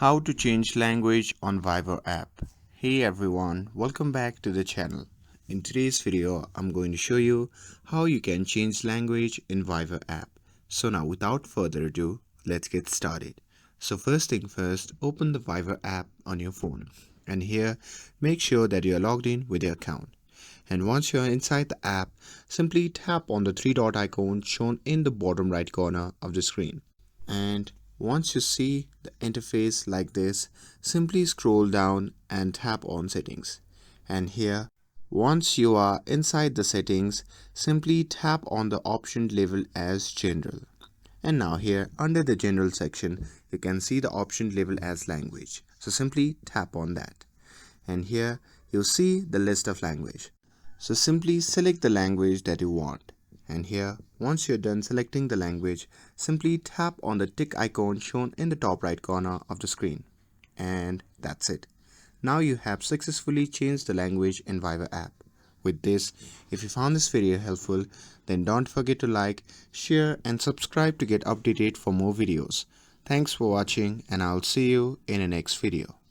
How to change language on Viber app. Hey everyone, welcome back to the channel. In today's video, I'm going to show you how you can change language in Viber app. So now without further ado, let's get started. So first thing first, open the Viber app on your phone. And here, make sure that you are logged in with your account. And once you are inside the app, simply tap on the three dot icon shown in the bottom right corner of the screen. And once you see the interface like this, simply scroll down and tap on settings. And here, once you are inside the settings, simply tap on the option labeled as general. And now here under the general section, you can see the option labeled as language. So simply tap on that. And here you'll see the list of language. So simply select the language that you want. And here, once you're done selecting the language, simply tap on the tick icon shown in the top right corner of the screen. And that's it. Now you have successfully changed the language in Viber app. With this, if you found this video helpful, then don't forget to like, share and subscribe to get updated for more videos. Thanks for watching and I'll see you in the next video.